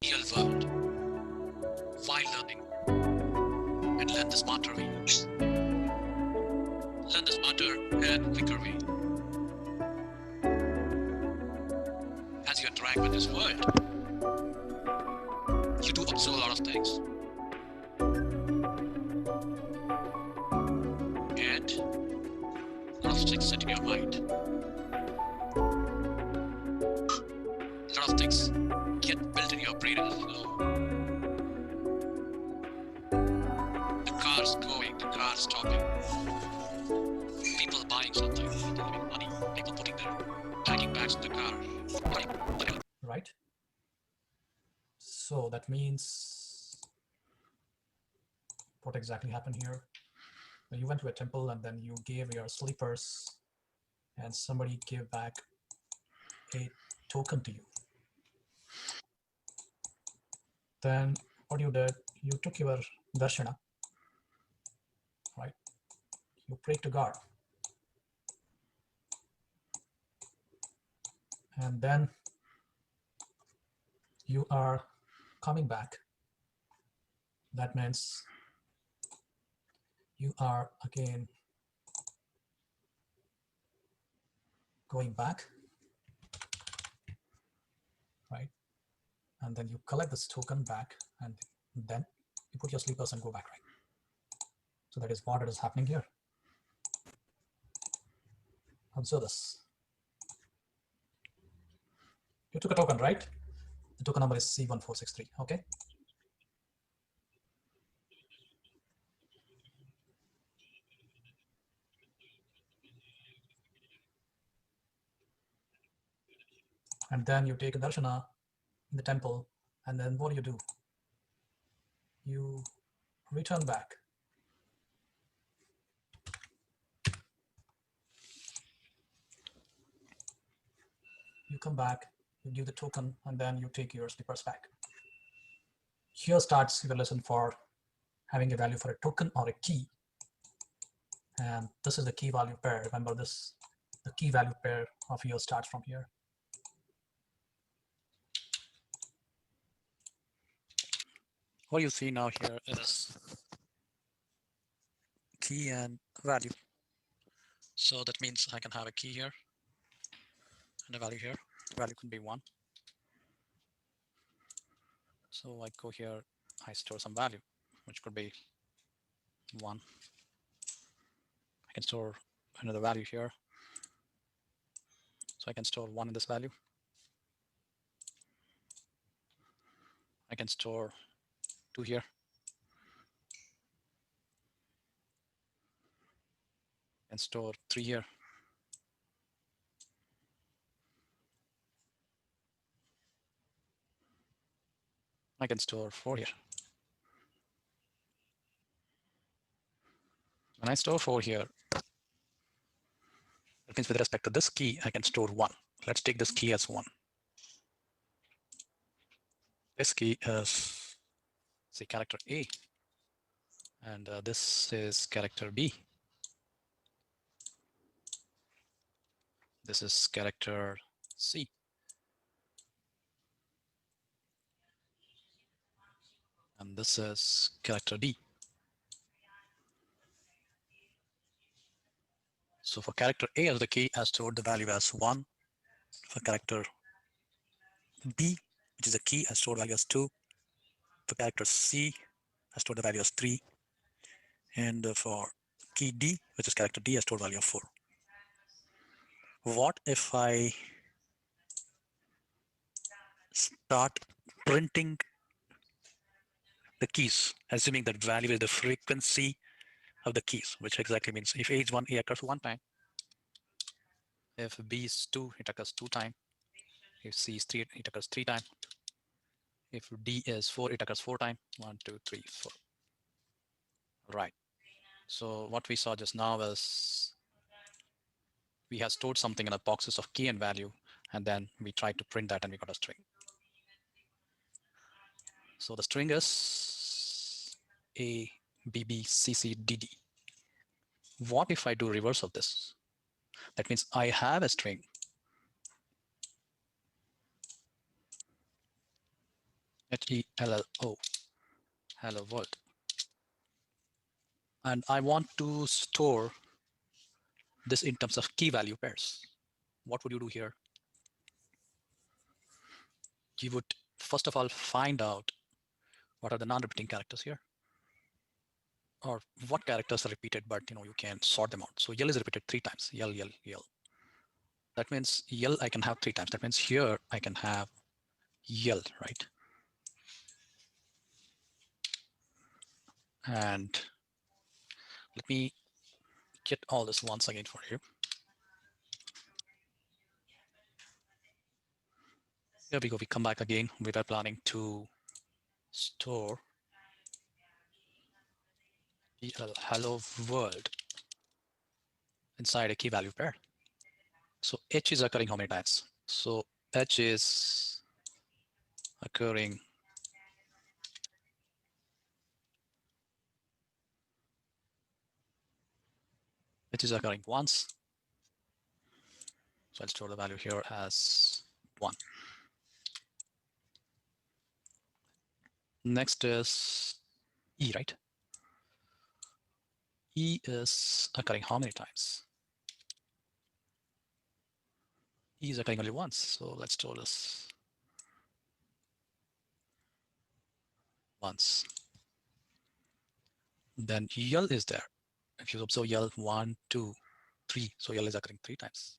real world while learning and learn the smarter way. Learn the smarter and quicker way. As you interact with this world, you do observe a lot of things. And a lot of things set in your mind. A lot of things get built in your brain as well. The car's going, the car's stopping. People buying something, people giving money, people putting their packing bags in the car. Right? So that means what exactly happened here? You went to a temple and then you gave your slippers and somebody gave back a token to you. Then what you did, you took your darshana, right? You prayed to God. And then you are coming back. That means you are again going back, right? And then you collect this token back and then you put your slippers and go back, right? So that is what is happening here. Observe this. You took a token, right? The token number is C1463, okay? And then you take a darshana in the temple, and then what do? You return back. You come back, you give the token, and then you take your slippers back. Here starts your lesson for having a value for a token or a key. And this is the key value pair. Remember this, the key value pair of yours starts from here. What you see now here is key and value. So that means I can have a key here and a value here. Value could be 1. So I go here, I store some value, which could be 1. I can store another value here. So I can store 1 in this value. I can store 2 here. And store 3 here. I can store 4 here. When I store 4 here, that means with respect to this key, I can store 1. Let's take this key as 1. This key is, say, character A, and this is character B. This is character C. And this is character D. So for character A as the key, I stored the value as 1. For character B, which is a key, I stored value as 2. For character C, I stored the value as 3. And for key D, which is character D, I stored value of 4. What if I start printing the keys, assuming that value is the frequency of the keys, which exactly means if A is 1, A occurs 1 time. If B is 2, it occurs 2 times. If C is 3, it occurs 3 times. If D is 4, it occurs 4 times. 1, 2, 3, 4. Right. So what we saw just now is we have stored something in the boxes of key and value, and then we tried to print that and we got a string. So the string is A, B, B, C, C, D, D. What if I do reverse of this? That means I have a string HELLO, hello world. And I want to store this in terms of key value pairs. What would you do here? You would first of all find out what are the non-repeating characters here, or what characters are repeated, but you can sort them out. So yell is repeated 3 times. Yell, yell, yell. That means yell I can have 3 times. That means here I can have yell, right? And let me get all this once again for you. Here we go. We come back again. We were planning to store hello world inside a key value pair. So H is occurring how many times? So H is occurring once. So I'll store the value here as 1. Next is E, right? E is occurring how many times? E is occurring only once. So let's store this once. Then L is there. If you observe L, 1, 2, 3. So L is occurring 3 times.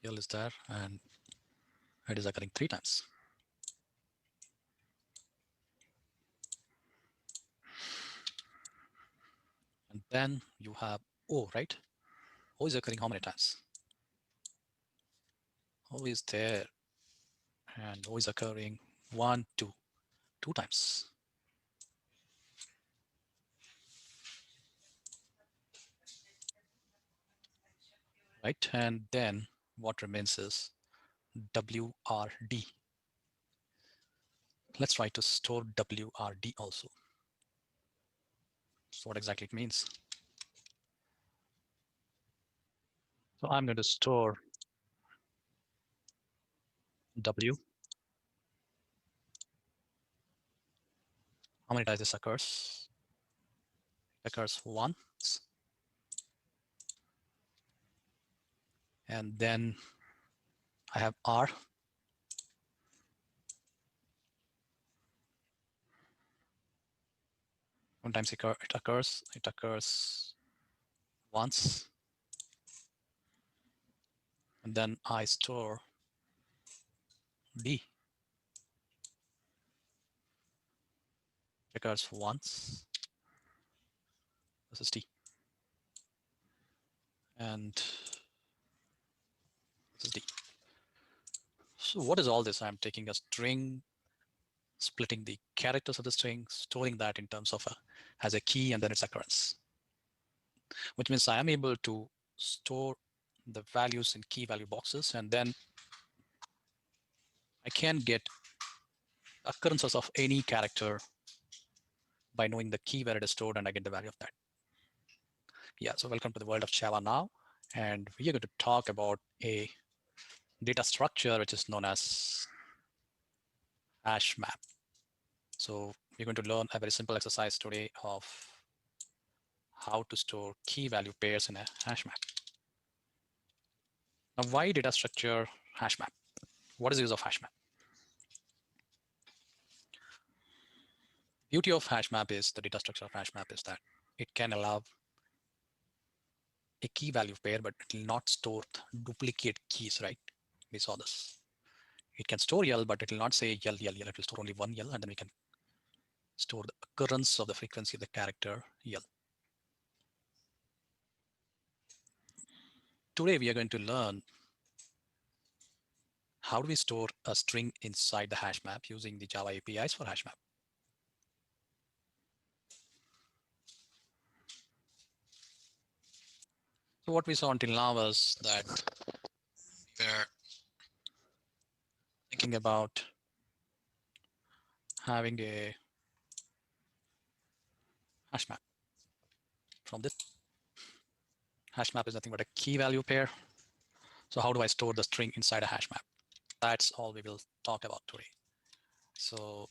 L is there and it is occurring 3 times. And then you have O, right? O is occurring how many times? O is there and O is occurring 1, 2, 2 times. Right? And then what remains is WRD. Let's try to store WRD also. So what exactly it means? So I'm going to store W. How many times this occurs? It occurs once. And then I have R. Sometimes it occurs once. And then I store D. It occurs once. This is D. And this is D. So what is all this? I'm taking a string, splitting the characters of the string, storing that in terms of as a key and then its occurrence, which means I am able to store the values in key value boxes, and then I can get occurrences of any character by knowing the key where it is stored, and I get the value of that. Yeah, so welcome to the world of Java now. And we are going to talk about a data structure which is known as hash map. So we're going to learn a very simple exercise today of how to store key value pairs in a hash map. Now, why data structure hash map? What is the use of hash map? Beauty of hash map is the data structure of hash map is that it can allow a key value pair, but it will not store duplicate keys, right? We saw this. It can store L, but it will not say L, L, L. It will store only one L, and then we can store the occurrence of the frequency of the character L. Today, we are going to learn how do we store a string inside the hash map using the Java APIs for hash map. So what we saw until now was that we're thinking about having a hash map. From this hash map is nothing but a key value pair. So how do I store the string inside a hash map? That's all we will talk about today. So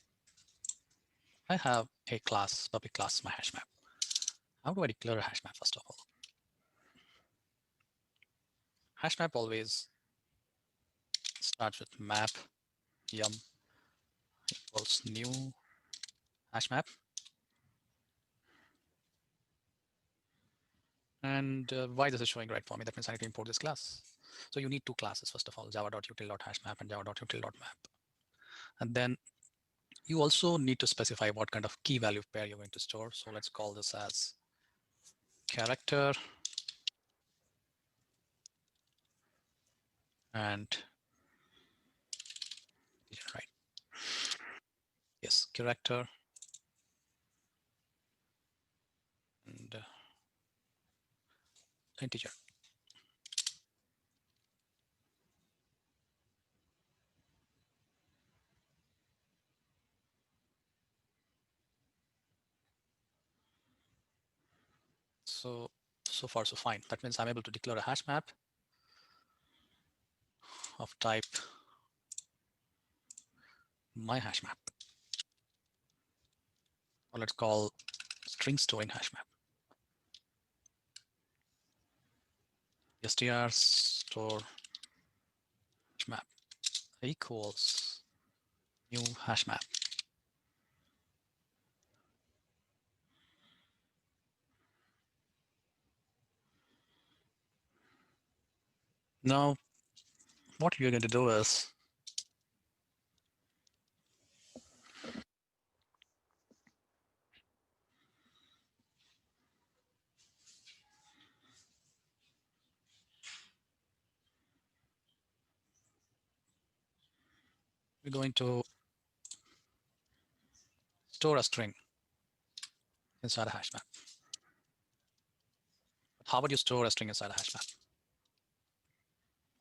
I have a class, public class, my hash map. How do I declare a hash map first of all? Hash map always starts with map yum equals new hash map. And why this is showing right for me, that means I need to import this class. So you need two classes, first of all, java.util.hashmap and java.util.map. And then you also need to specify what kind of key value pair you're going to store. So let's call this as character and right. Yes, character and integer. So far so fine. That means I'm able to declare a hash map of type my hash map. Or let's call string storing hash map. str store hash map equals new hash map. Now, what we're going to do is we're going to store a string inside a hash map. How would you store a string inside a hash map?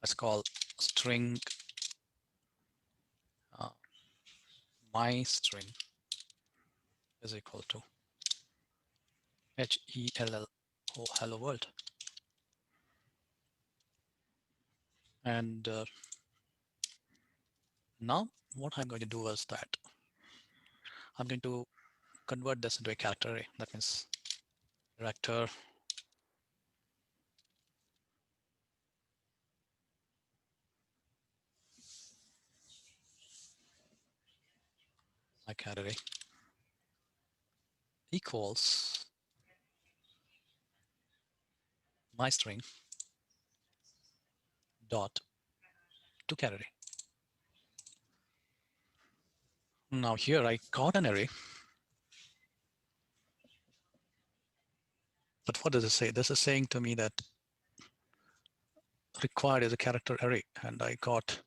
Let's call string uh, my string is equal to HELL, oh, hello world. And now what I'm going to do is that I'm going to convert this into a character array. That means character my character array equals my string dot to character array. Now here I got an array, but what does it say? This is saying to me that required is a character array, and I got,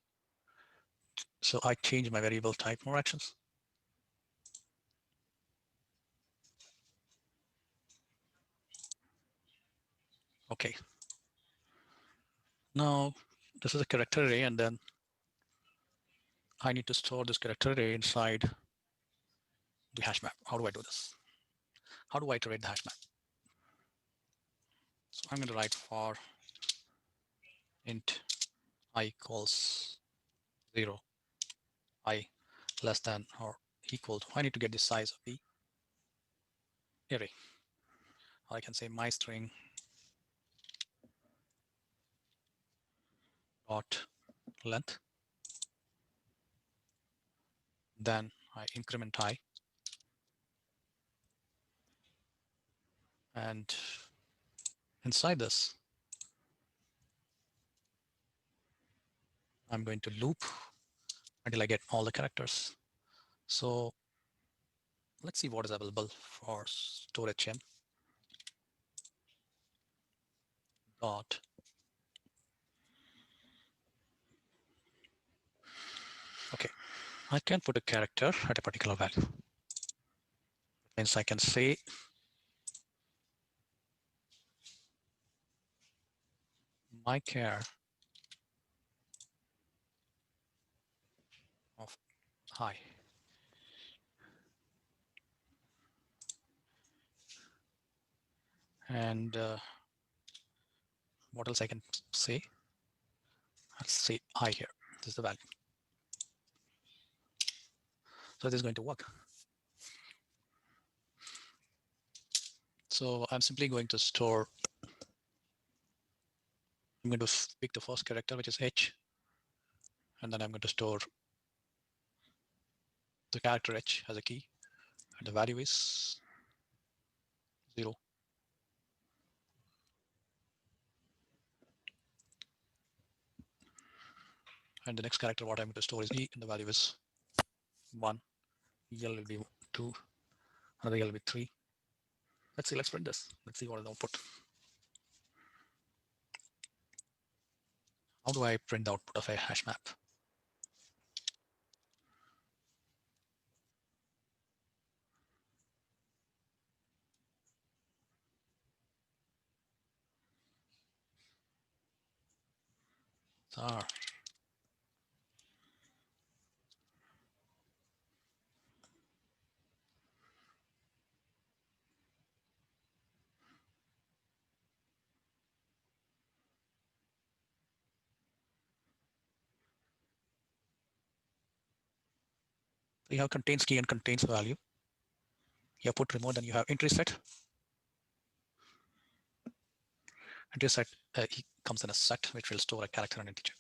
so I changed my variable type more actions. Okay. Now this is a character array, and then I need to store this character array inside the hash map. How do I do this? How do I iterate the hash map? So I'm going to write for int I equals 0, I less than or equal to, I need to get the size of the array. Or I can say my string dot length. Then I increment I, and inside this, I'm going to loop until I get all the characters. So let's see what is available for storage m dot. Okay, I can put a character at a particular value. Means I can say my char of I. And what else I can say? Let's say I here. This is the value. So this is going to work. So I'm simply going to store, I'm going to pick the first character, which is H, and then I'm going to store the character H as a key, and the value is 0. And the next character, what I'm going to store is E, and the value is 1. EL will be 2, another EL will be 3. Let's see, let's print this. Let's see what is the output. How do I print the output of a hash map? You have contains key and contains value. You have put remote, then you have entry set. Entry set comes in a set which will store a character and integer.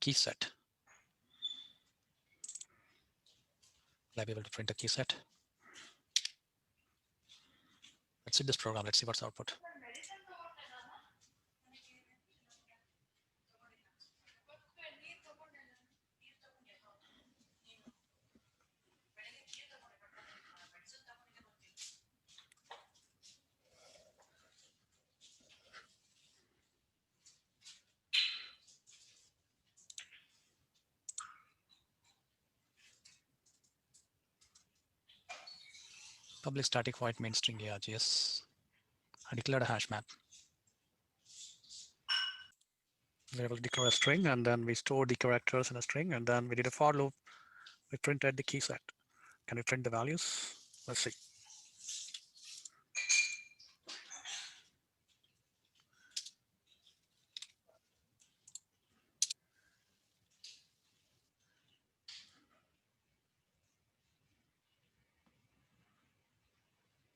Key set. Will I be able to print a key set? Let's see this program. Let's see what's the output. Public static void main string args. I declared a hash map. We able to declare a string, and then we stored the characters in a string, and then we did a for loop. We printed the key set. Can we print the values? Let's see.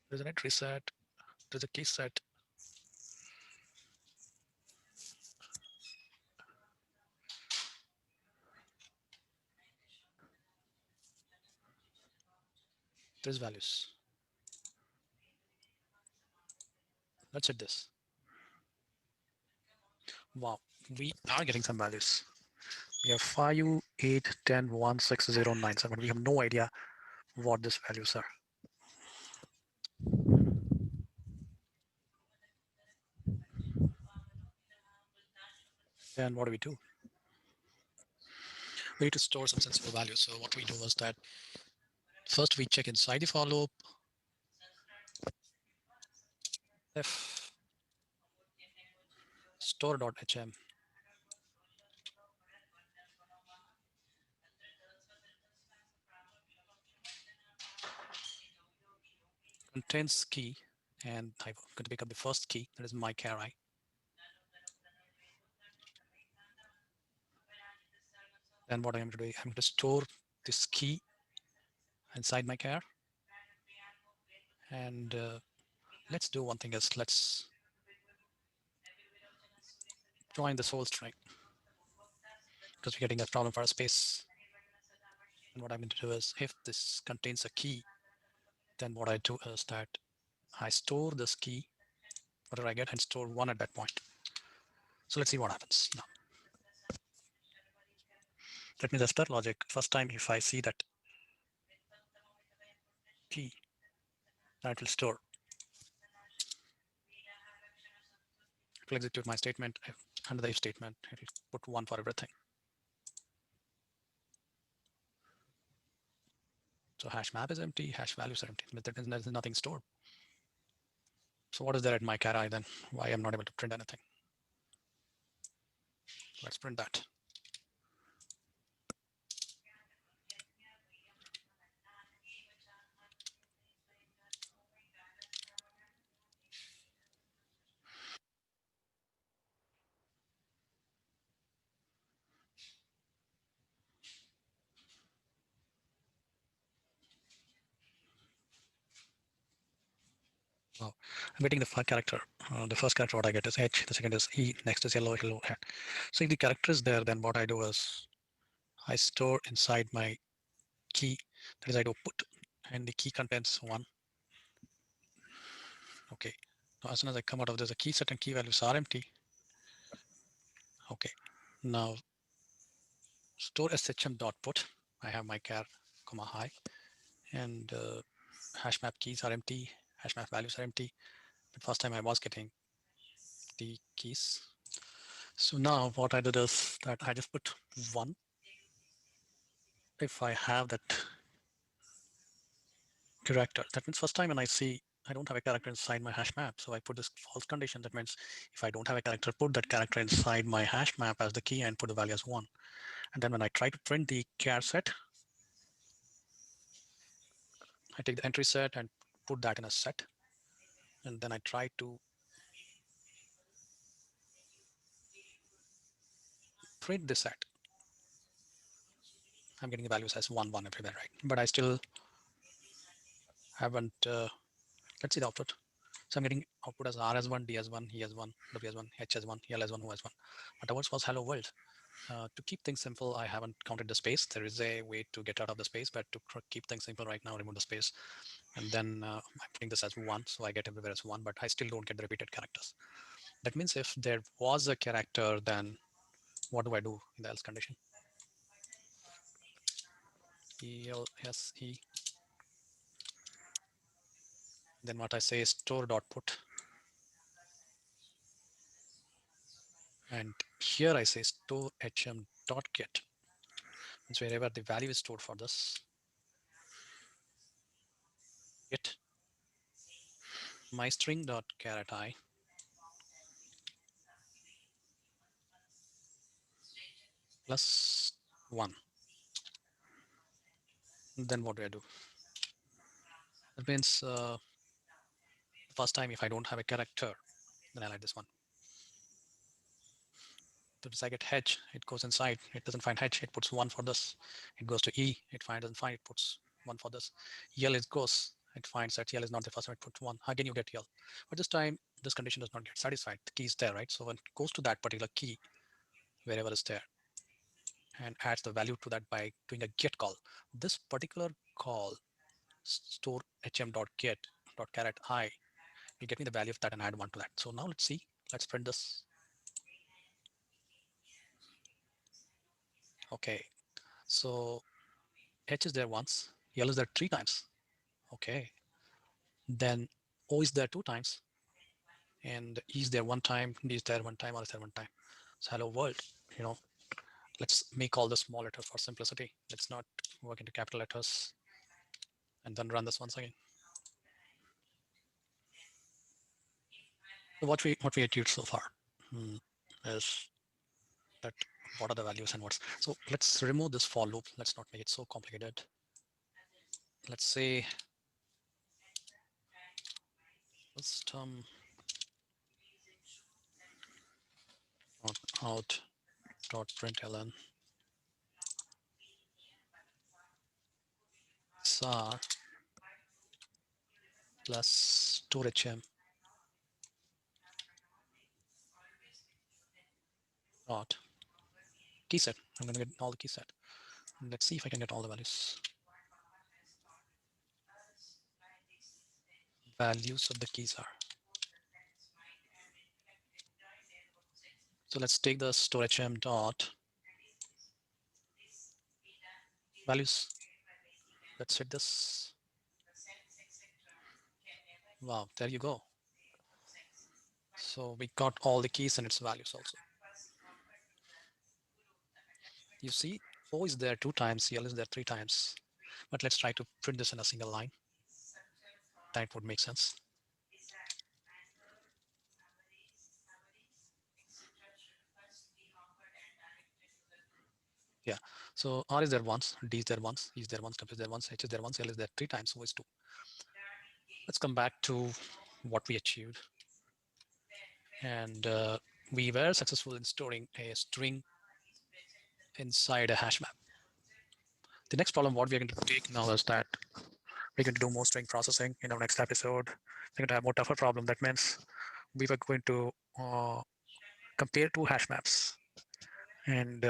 There's an entry set. There's a key set. There's values. Let's hit this. Wow, we are getting some values. We have 5, 8, 10, 1, 6, 0, 9, 7. We have no idea what these values are. Then what do? We need to store some sensible values. So what we do was that first we check inside the for loop if store.hm contains key, and I'm going to pick up the first key, that is my char I. Then what I'm going to do, I'm going to store this key inside my char. And let's do one thing is let's join this whole string because we're getting a problem for a space. And what I'm going to do is if this contains a key, then what I do is that I store this key, whatever I get, and store 1 at that point. So let's see what happens now. Let me test that logic. First time if I see that key, that will store. It will execute my statement. Under the if statement, it will put 1 for everything. So hash map is empty, hash values are empty, but there's nothing stored. So what is there at my char I then? Why I'm not able to print anything? Let's print that. Now I'm getting the character. The first character what I get is H. The second is E. Next is yellow, yellow hat. So if the character is there, then what I do is I store inside my key. That is I do put, and the key contains one. Okay. Now as soon as I come out of this, the key set and key values are empty. Okay. Now store shm dot put. I have my char, comma high, and hash map keys are empty. Hash map values are empty. But first time I was getting the keys. So now what I did is that I just put one. If I have that character, that means first time when I see I don't have a character inside my hash map, so I put this false condition. That means if I don't have a character, put that character inside my hash map as the key and put the value as one. And then when I try to print the char set, I take the entry set and put that in a set, and then I try to print the set. I'm getting the values as 1, 1 everywhere, right? But I still haven't, let's see the output. So I'm getting output as R as 1, D as 1, E as 1, W as 1, H as 1, L as 1, O as 1. But ours was hello world. To keep things simple, I haven't counted the space. There is a way to get out of the space, but to keep things simple right now, remove the space. And then I'm putting this as 1, so I get everywhere as 1, but I still don't get the repeated characters. That means if there was a character, then what do I do in the else condition? ELSE. Then what I say is store dot put. And here I say store hm dot get. Means wherever the value is stored for this, get my string dot caret I plus 1. Then what do I do? That means the first time if I don't have a character, then I like this one. So I get hedge, it goes inside, it doesn't find hedge, it puts 1 for this. It goes to E, doesn't find, it puts 1 for this. L it goes, it finds that L is not the first one, it puts 1. Again, you get L. But this time, this condition does not get satisfied. The key is there, right? So when it goes to that particular key, wherever is there, and adds the value to that by doing a get call. This particular call, store hm.get caret I, will get me the value of that and add 1 to that. So now let's see, let's print this. Okay, so H is there once, L is there 3 times. Okay, then O is there 2 times, and E is there 1 time, D is there 1 time, R is there 1 time. So hello world, you know, let's make all the small letters for simplicity. Let's not work into capital letters, and then run this once again. So what we achieved so far is that what are the values and what's. So let's remove this for loop. Let's not make it so complicated. Let's say system out dot println sar plus storage m dot key set. I'm going to get all the key set. Let's see if I can get all the values. Values of the keys are. So let's take the storage m dot values. Let's set this. Wow, there you go. So we got all the keys and its values also. You see, O is there 2 times, L is there 3 times. But let's try to print this in a single line. That would make sense. Yeah. So R is there once, D is there once, E is there once, W is there once, H is there once, L is there 3 times, O is 2. Let's come back to what we achieved. And we were successful in storing a string inside a hash map. The next problem, what we're going to take now is that We're going to do more string processing in our next episode. We're going to have more tougher problem. That means we were going to compare two hash maps and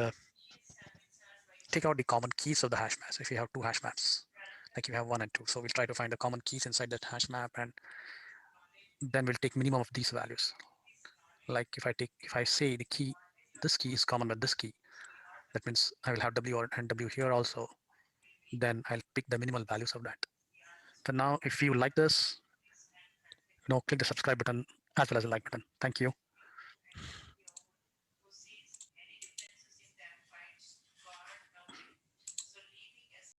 take out the common keys of the hash maps. If you have two hash maps, like you have one and two, so we'll try to find the common keys inside that hash map, and then we'll take minimum of these values. Like if I say the key, this key is common with this key, that means I will have W and W here also. Then I'll pick the minimal values of that. So now, if you like this, click the subscribe button as well as the like button. Thank you.